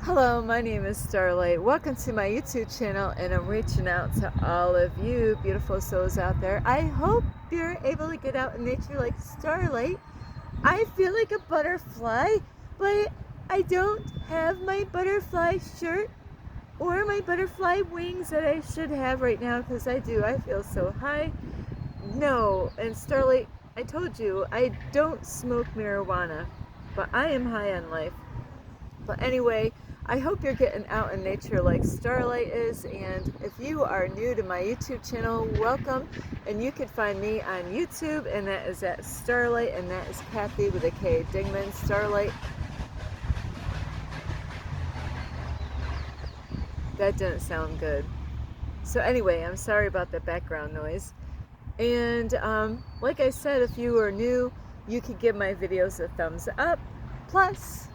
Hello, my name is Starlight. Welcome to my YouTube channel, and I'm reaching out to all of you beautiful souls out there. I hope you're able to get out in nature like Starlight. I feel like a butterfly, but I don't have my butterfly shirt or my butterfly wings that I should have right now, because I do. I feel so high. No, and Starlight, I told you, I don't smoke marijuana, but I am high on life. But anyway, I hope you're getting out in nature like Starlight is, and if you are new to my YouTube channel, welcome. And you can find me on YouTube, and that is at Starlight, and that is Kathy with a K, Dingman, Starlight. That didn't sound good. So anyway, I'm sorry about the background noise. And like I said, if you are new, you could give my videos a thumbs up. Plus,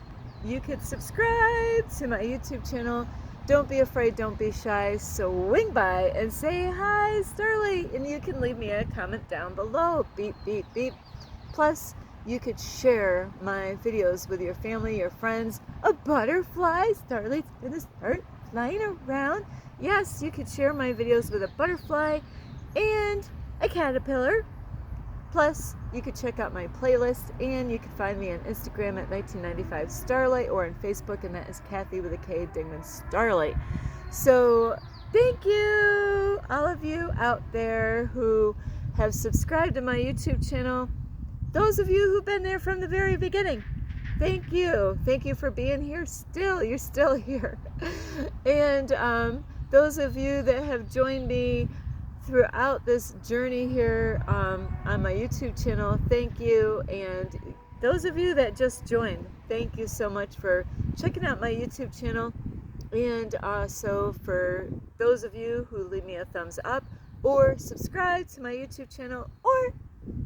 you could subscribe to my YouTube channel. Don't be afraid, don't be shy. Swing by and say hi, Starlight, and you can leave me a comment down below. Beep, beep, beep. Plus, you could share my videos with your family, your friends. A butterfly, Starlight's gonna start flying around. Yes, you could share my videos with a butterfly and a caterpillar. Plus, you could check out my playlist, and you can find me on Instagram at 1995 Starlight, or on Facebook, and that is Kathy with a K, Dingman, Starlight. So, thank you, all of you out there who have subscribed to my YouTube channel. Those of you who've been there from the very beginning, thank you. Thank you for being here still. You're still here. And those of you that have joined me throughout this journey here on my YouTube channel, thank you. And those of you that just joined, thank you so much for checking out my YouTube channel. And so for those of you who leave me a thumbs up or subscribe to my YouTube channel, or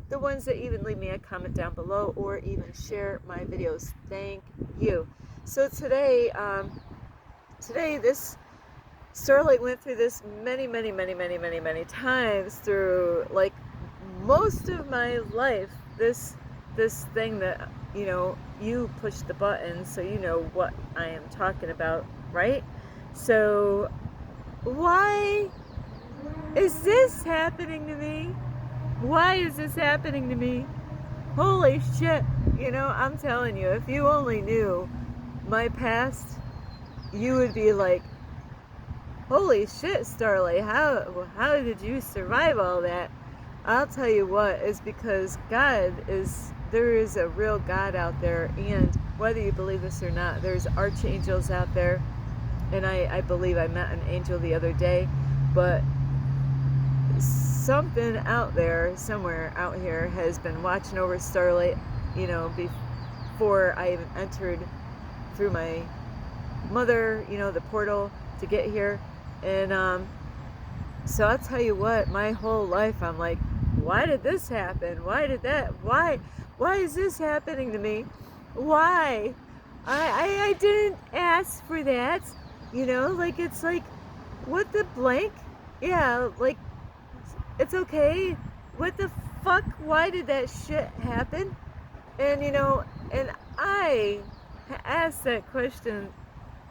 the ones that even leave me a comment down below or even share my videos, thank you. So today this Starlight went through this many times through, like, most of my life. This thing that, you push the button, so you know what I am talking about, right? So why is this happening to me? Why is this happening to me? Holy shit. I'm telling you, if you only knew my past, you would be like, holy shit, Starlight, how did you survive all that? I'll tell you what, it's because there is a real God out there, and whether you believe this or not, there's archangels out there, and I believe I met an angel the other day, but something out there, somewhere out here, has been watching over Starlight, before I even entered through my mother, the portal to get here. And so I'll tell you what, my whole life I'm like, why did this happen? Why did that? Why is this happening to me? Why? I didn't ask for that. Like, it's like, what the blank? Yeah, like, it's okay. What the fuck? Why did that shit happen? And and I asked that question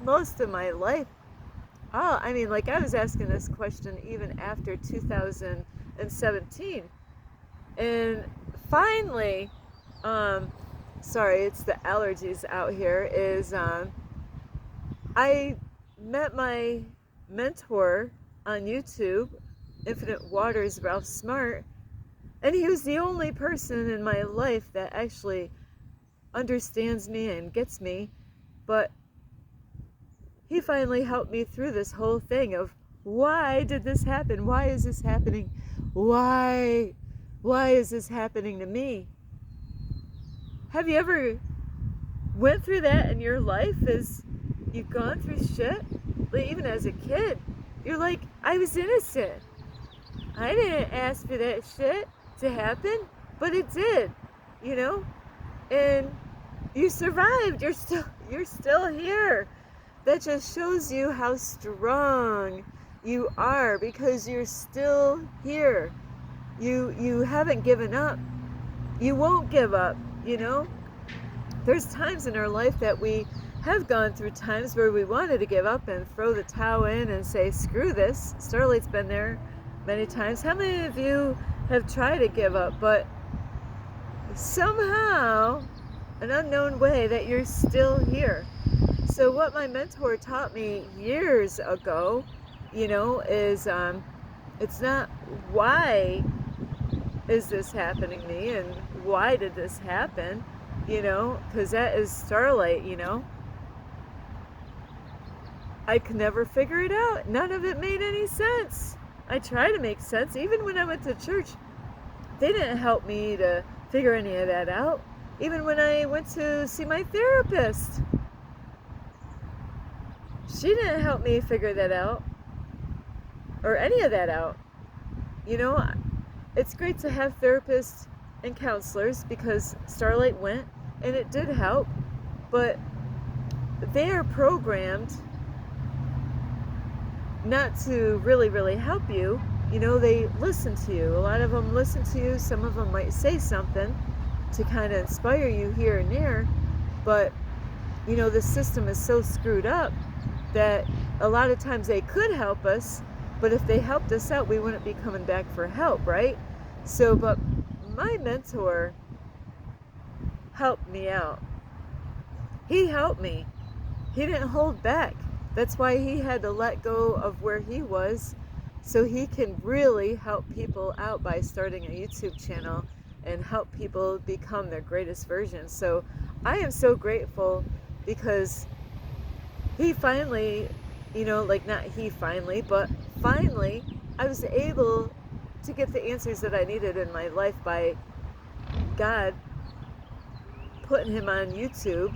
most of my life. Oh, I mean, like, I was asking this question even after 2017. And finally, sorry, it's the allergies out here, is I met my mentor on YouTube, Infinite Waters, Ralph Smart, and he was the only person in my life that actually understands me and gets me. But he finally helped me through this whole thing of, why did this happen? Why is this happening? Why is this happening to me? Have you ever went through that in your life? As you've gone through shit, like, even as a kid, you're like, I was innocent. I didn't ask for that shit to happen, but it did, and you survived. You're still here. That just shows you how strong you are, because you're still here. You haven't given up. You won't give up, There's times in our life that we have gone through times where we wanted to give up and throw the towel in and say, screw this. Starlight's been there many times. How many of you have tried to give up, but somehow, an unknown way, that you're still here? So what my mentor taught me years ago, is it's not why is this happening to me and why did this happen, because that is Starlight, I could never figure it out. None of it made any sense. I tried to make sense. Even when I went to church, they didn't help me to figure any of that out. Even when I went to see my therapist, she didn't help me figure that out or any of that out. It's great to have therapists and counselors because Starlight went and it did help, but they are programmed not to really help you. They listen to you. A lot of them listen to you. Some of them might say something to kind of inspire you here and there, but the system is so screwed up that a lot of times they could help us, but if they helped us out, we wouldn't be coming back for help, right? So, but my mentor helped me out. He helped me. He didn't hold back. That's why he had to let go of where he was so he can really help people out by starting a YouTube channel and help people become their greatest version. So I am so grateful because he finally, not he finally, but finally I was able to get the answers that I needed in my life by God putting him on YouTube.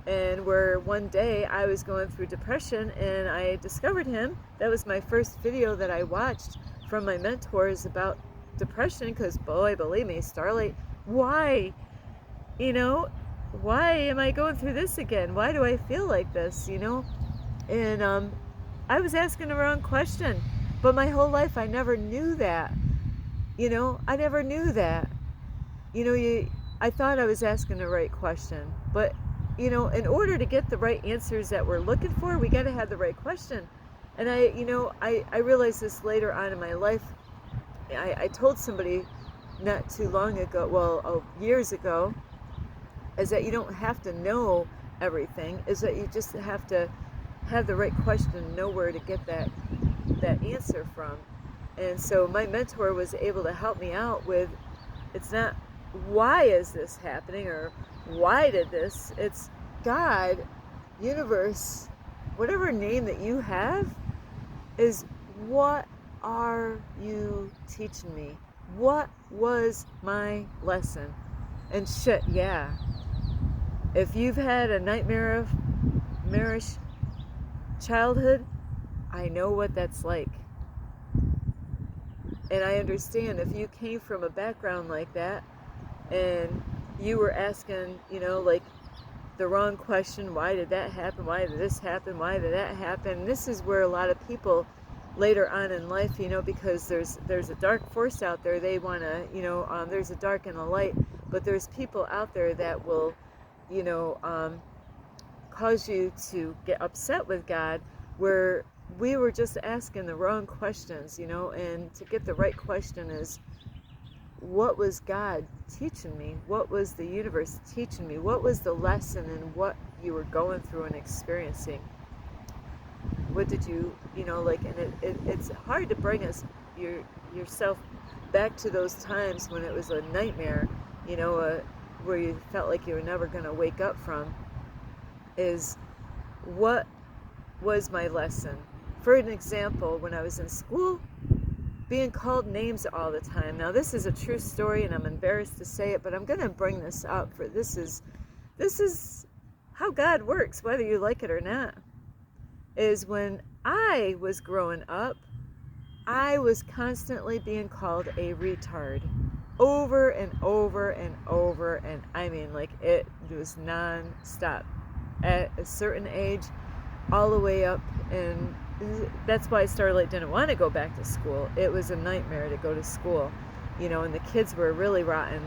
And where one day I was going through depression and I discovered him. That was my first video that I watched from my mentors about depression, because boy, believe me, Starlight, why? Why am I going through this again? Why do I feel like this? And I was asking the wrong question, but my whole life I never knew that. I never knew that. I thought I was asking the right question, but in order to get the right answers that we're looking for, we got to have the right question. And I realized this later on in my life. I told somebody not too long ago, years ago, is that you don't have to know everything, is that you just have to have the right question, know where to get that answer from. And so my mentor was able to help me out with, it's not why is this happening or why did this, it's God, universe, whatever name that you have, is what are you teaching me? What was my lesson? And shit, yeah. If you've had a nightmarish childhood, I know what that's like. And I understand if you came from a background like that and you were asking, the wrong question, why did that happen? Why did this happen? Why did that happen? And this is where a lot of people later on in life, because there's a dark force out there, they want to, there's a dark and a light, but there's people out there that will, cause you to get upset with God, where we were just asking the wrong questions, and to get the right question is, what was God teaching me? What was the universe teaching me? What was the lesson in what you were going through and experiencing? What did you, and it's hard to bring yourself back to those times when it was a nightmare, where you felt like you were never going to wake up from, is what was my lesson? For an example, when I was in school, being called names all the time. Now this is a true story and I'm embarrassed to say it, but I'm going to bring this up, for this is how God works, whether you like it or not. Is when I was growing up, I was constantly being called a retard over and over and over, and I mean, like, it was non-stop at a certain age all the way up. And that's why Starlight didn't want to go back to school. It was a nightmare to go to school, and the kids were really rotten.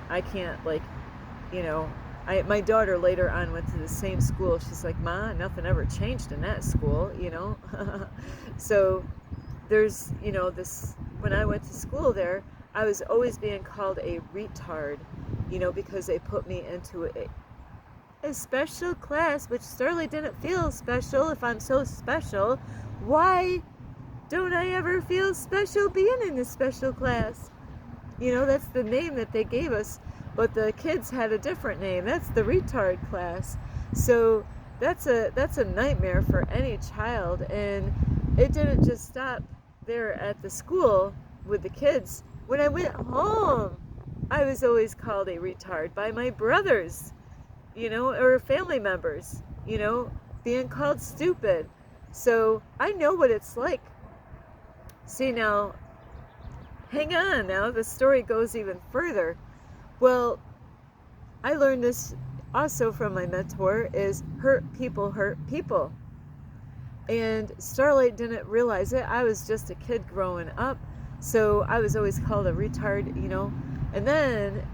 I can't, My daughter later on went to the same school. She's like, Ma, nothing ever changed in that school, you know? So there's, you know, this, when I went to school there, I was always being called a retard, you know, because they put me into a special class, which certainly didn't feel special. If I'm so special, why don't I ever feel special being in this special class? You know, that's the name that they gave us, but the kids had a different name. That's the retard class. So that's a nightmare for any child. And it didn't just stop there at the school with the kids. When I went home, I was always called a retard by my brothers, you know, or family members, you know, being called stupid. So I know what it's like. See, now, hang on now, the story goes even further. Well, I learned this also from my mentor, is hurt people hurt people. And Starlight didn't realize it. I was just a kid growing up, so I was always called a retard, you know. And then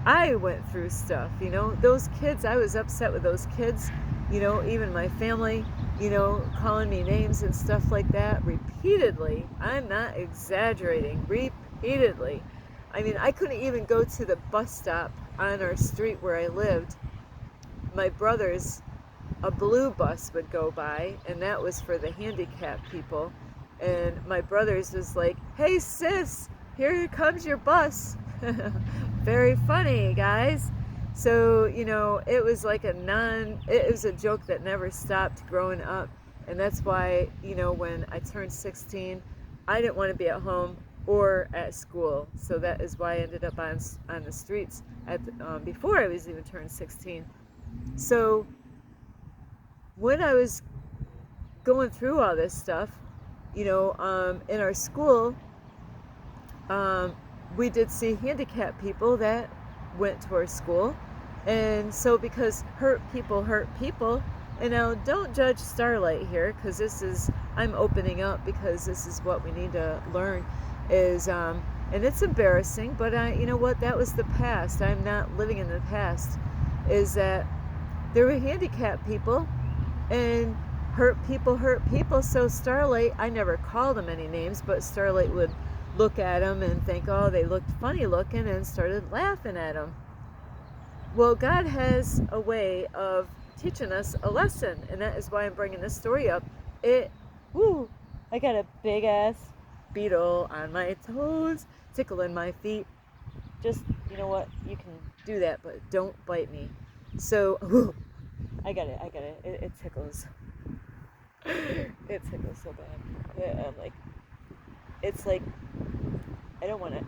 I went through stuff, you know. Those kids, I was upset with those kids, you know, even my family, you know, calling me names and stuff like that repeatedly. I'm not exaggerating, repeatedly. I mean, I couldn't even go to the bus stop on our street where I lived. My brothers, a blue bus would go by, and that was for the handicapped people. And my brothers was like, "Hey sis, here comes your bus." Very funny, guys. So, you know, it was like it was a joke that never stopped growing up. And that's why, you know, when I turned 16, I didn't want to be at home or at school. So that is why I ended up on the streets before I was even turned 16. So when I was going through all this stuff, you know, in our school, we did see handicapped people that went to our school. And so because hurt people, and now don't judge Starlight here, because I'm opening up because this is what we need to learn is, and it's embarrassing, but you know what, that was the past. I'm not living in the past. Is that there were handicapped people and hurt people. So Starlight, I never called them any names, but Starlight would look at them and think, oh, they looked funny looking, and started laughing at them. Well, God has a way of teaching us a lesson, and that is why I'm bringing this story up. I got a big ass beetle on my toes, tickling my feet. Just, you know what, you can do that, but don't bite me. So, I got it, it tickles. It tickles so bad. Yeah, it's like, I don't want to.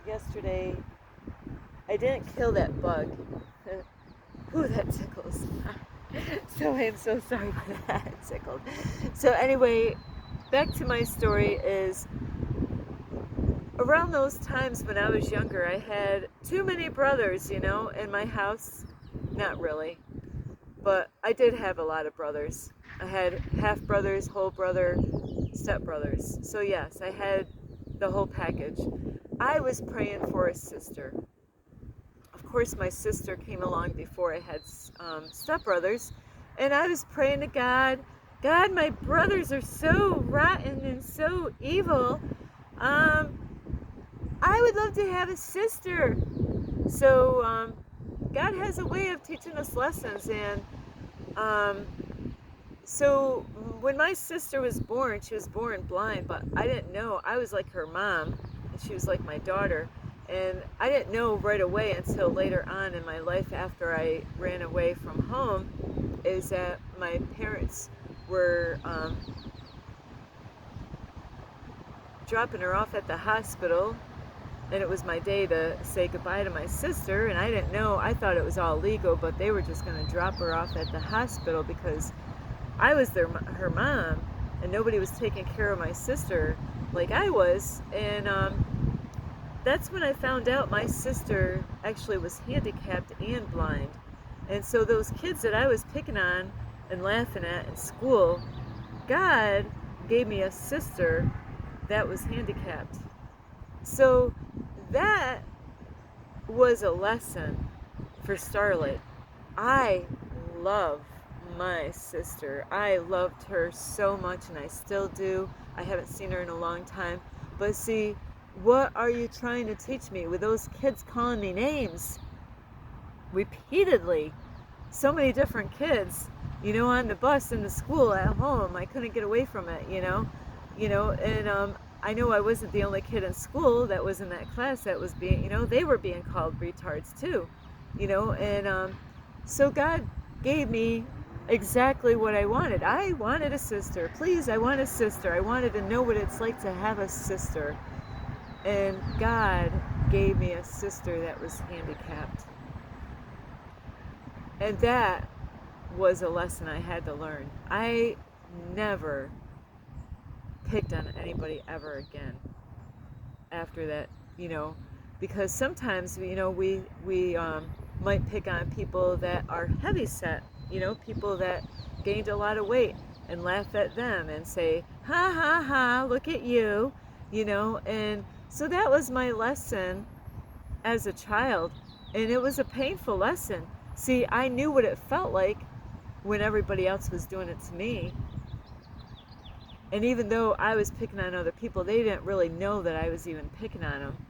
Yesterday, I didn't kill that bug. Ooh, that tickles. So I am so sorry for that. It tickled. So anyway, back to my story is, around those times when I was younger, I had too many brothers, you know, in my house. Not really, but I did have a lot of brothers. I had half brothers, whole brother, step brothers. So yes, I had the whole package. I was praying for a sister. Of course, my sister came along before I had stepbrothers, and I was praying to God, God, my brothers are so rotten and so evil. I would love to have a sister. So God has a way of teaching us lessons, and so when my sister was born, she was born blind, but I didn't know. I was like her mom, and she was like my daughter. And I didn't know right away until later on in my life, after I ran away from home, is that my parents were dropping her off at the hospital, and it was my day to say goodbye to my sister, and I didn't know. I thought it was all legal, but they were just going to drop her off at the hospital because I was her mom, and nobody was taking care of my sister like I was. And that's when I found out my sister actually was handicapped and blind. And so those kids that I was picking on and laughing at in school, God gave me a sister that was handicapped. So that was a lesson for Starlight. I love my sister. I loved her so much, and I still do. I haven't seen her in a long time. But see, what are you trying to teach me with those kids calling me names repeatedly? So many different kids, on the bus, in the school, at home. I couldn't get away from it, and I know I wasn't the only kid in school that was in that class that was being, they were being called retards too, and so God gave me exactly what I wanted. I wanted a sister. Please, I want a sister. I wanted to know what it's like to have a sister. And God gave me a sister that was handicapped. And that was a lesson I had to learn. I never picked on anybody ever again after that, because sometimes, we might pick on people that are heavy set, people that gained a lot of weight, and laugh at them and say, ha ha ha, look at you, and so that was my lesson as a child, and it was a painful lesson. See, I knew what it felt like when everybody else was doing it to me. And even though I was picking on other people, they didn't really know that I was even picking on them.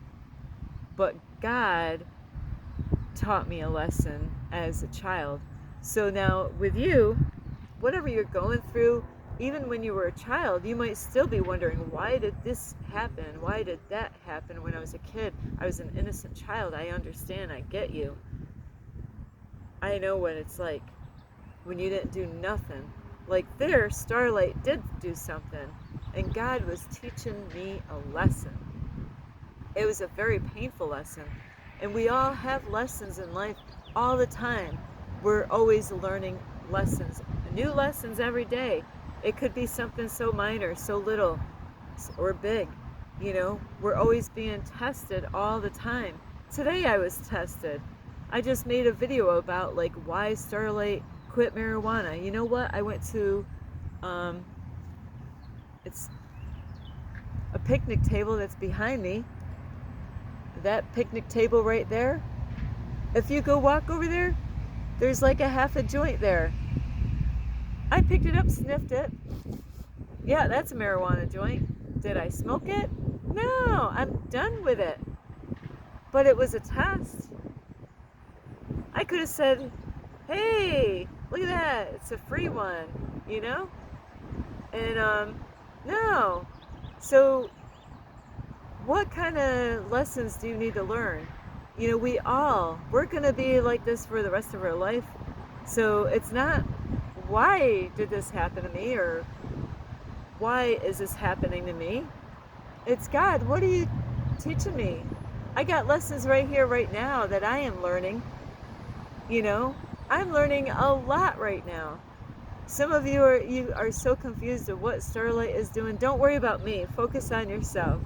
But God taught me a lesson as a child. So now with you, whatever you're going through, even when you were a child, you might still be wondering, why did this happen? Why did that happen when I was a kid? I was an innocent child. I understand. I get you. I know what it's like when you didn't do nothing. Like there, Starlight did do something, and God was teaching me a lesson. It was a very painful lesson, and we all have lessons in life all the time. We're always learning lessons, new lessons every day. It could be something so minor, so little, or big. We're always being tested all the time. Today I was tested. I just made a video about like why Starlight quit marijuana. You know what? I went to, it's a picnic table that's behind me. That picnic table right there. If you go walk over there, there's like a half a joint there. I picked it up, sniffed it. Yeah, that's a marijuana joint. Did I smoke it? No, I'm done with it. But it was a test. I could have said, hey, look at that, it's a free one, And no. So what kind of lessons do you need to learn? We're gonna be like this for the rest of our life. So it's not, why did this happen to me, or why is this happening to me? It's, God, what are you teaching me? I got lessons right here, right now that I am learning. I'm learning a lot right now. Some of you are so confused of what Starlight is doing. Don't worry about me. Focus on yourself.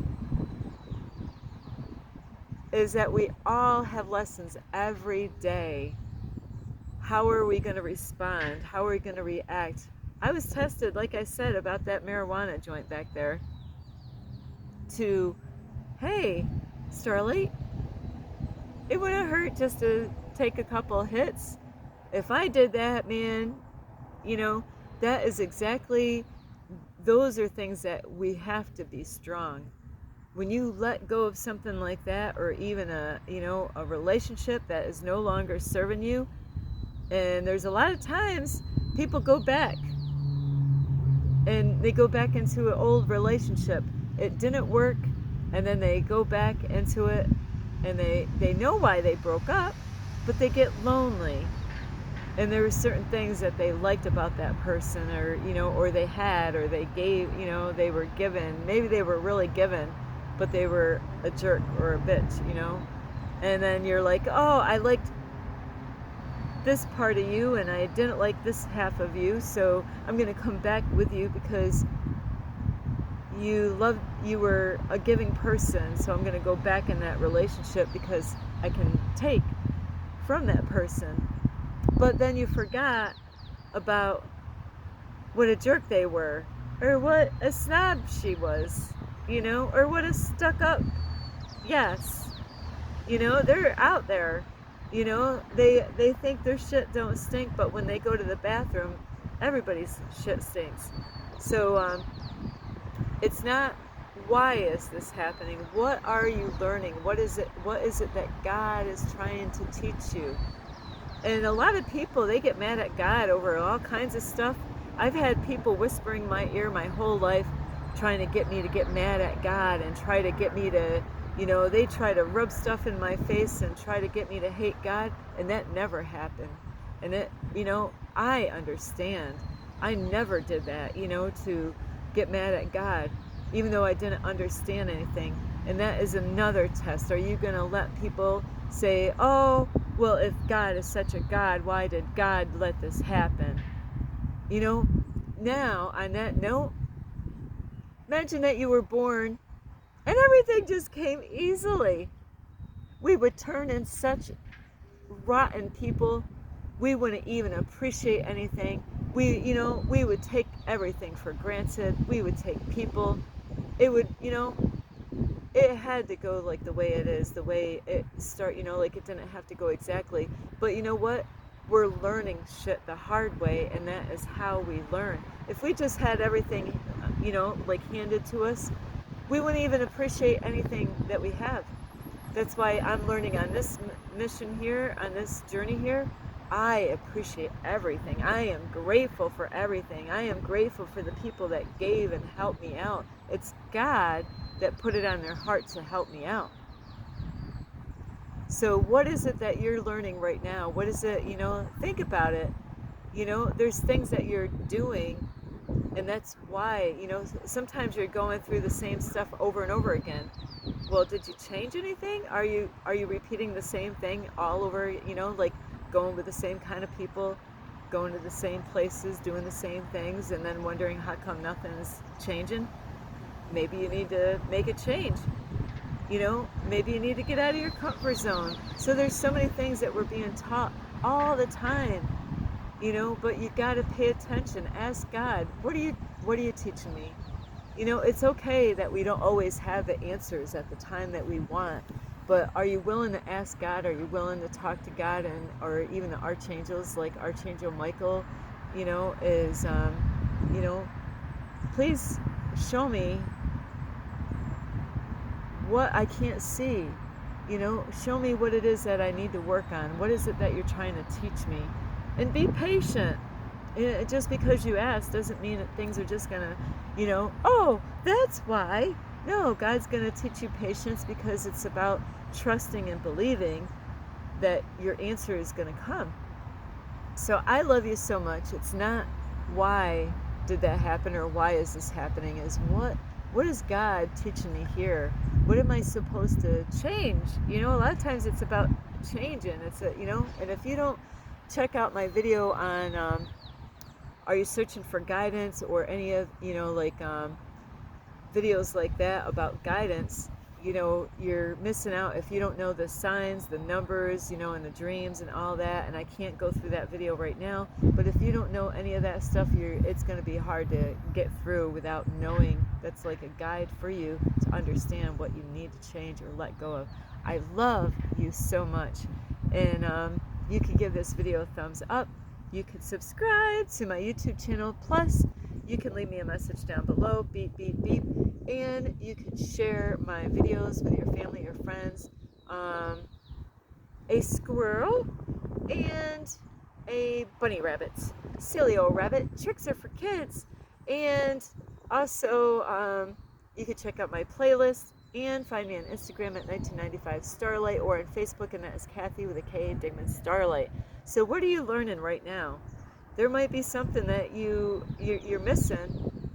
Is that we all have lessons every day. How are we going to respond? How are we going to react? I was tested, like I said, about that marijuana joint back there. To, hey, Starlight, it wouldn't hurt just to take a couple hits. If I did that, man, that is exactly, those are things that we have to be strong. When you let go of something like that, or even a relationship that is no longer serving you, and there's a lot of times people go back, and they go back into an old relationship. It didn't work, and then they go back into it, and they know why they broke up, but they get lonely. And there were certain things that they liked about that person, or they had, or they gave, they were given. Maybe they were really given, but they were a jerk or a bitch, And then you're like, oh, I liked this part of you, and I didn't like this half of you, so I'm going to come back with you because you were a giving person, so I'm going to go back in that relationship because I can take from that person. But then you forgot about what a jerk they were, or what a snob she was, or what a stuck up, yes, You know, they're out there. You know, they think their shit don't stink, but when they go to the bathroom, everybody's shit stinks. So it's not why is this happening? What are you learning? What is it that God is trying to teach you? And a lot of people, they get mad at God over all kinds of stuff. I've had people whispering in my ear my whole life, trying to get me to get mad at God and try to get me to, you know, they try to rub stuff in my face and try to get me to hate God, and that never happened. And it, you know, I understand. I never did that, you know, to get mad at God, even though I didn't understand anything. And that is another test. Are you going to let people say, oh, well, if God is such a God, why did God let this happen? You know, now on that note, imagine that you were born and everything just came easily. We would turn in such rotten people. We wouldn't even appreciate anything. We would take everything for granted. We would take people. It would, it had to go like the way it is, the way it start, like it didn't have to go exactly. But you know what? We're learning shit the hard way, and that is how we learn. If we just had everything, like handed to us, we wouldn't even appreciate anything that we have. That's why I'm learning on this mission here, on this journey here. I appreciate everything. I am grateful for everything. I am grateful for the people that gave and helped me out. It's God that put it on their heart to help me out. So what is it that you're learning right now? What is it, think about it. There's things that you're doing, and that's why, sometimes you're going through the same stuff over and over again. Well, did you change anything? Are you repeating the same thing all over, like going with the same kind of people, going to the same places, doing the same things, and then wondering how come nothing's changing? Maybe you need to make a change. Maybe you need to get out of your comfort zone. So there's so many things that we're being taught all the time, but you got to pay attention. Ask God, what are you teaching me? It's okay that we don't always have the answers at the time that we want, but are you willing to ask God? Are you willing to talk to God, and or even the archangels, like Archangel Michael, is, please show me what I can't see. Show me what it is that I need to work on. What is it that you're trying to teach me? And be patient. Just because you ask doesn't mean that things are just gonna, oh, that's why. No, God's gonna teach you patience because it's about trusting and believing that your answer is gonna come. So I love you so much. It's not why did that happen or why is this happening, is what is God teaching me here? What am I supposed to change? A lot of times it's about changing. And if you don't check out my video on are you searching for guidance, or any of videos like that about guidance, you're missing out if you don't know the signs, the numbers, and the dreams and all that. And I can't go through that video right now, but if you don't know any of that stuff, it's going to be hard to get through without knowing. That's like a guide for you to understand what you need to change or let go of. I love you so much, and you can give this video a thumbs up. You can subscribe to my YouTube channel. Plus, you can leave me a message down below, beep, beep, beep. And you can share my videos with your family, your friends. A squirrel and a bunny rabbit. Silly old rabbit. Tricks are for kids. And also, you can check out my playlist and find me on Instagram at 1995 Starlight, or on Facebook, and that is Kathy with a K, Digman Starlight. So what are you learning right now? There might be something that you're missing,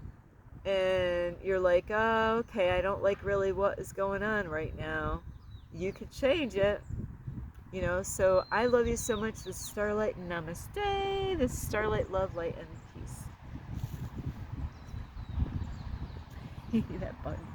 and you're like, oh, okay, I don't like really what is going on right now. You could change it, so I love you so much. This is Starlight. Namaste. This is Starlight, love, light, and peace. That button.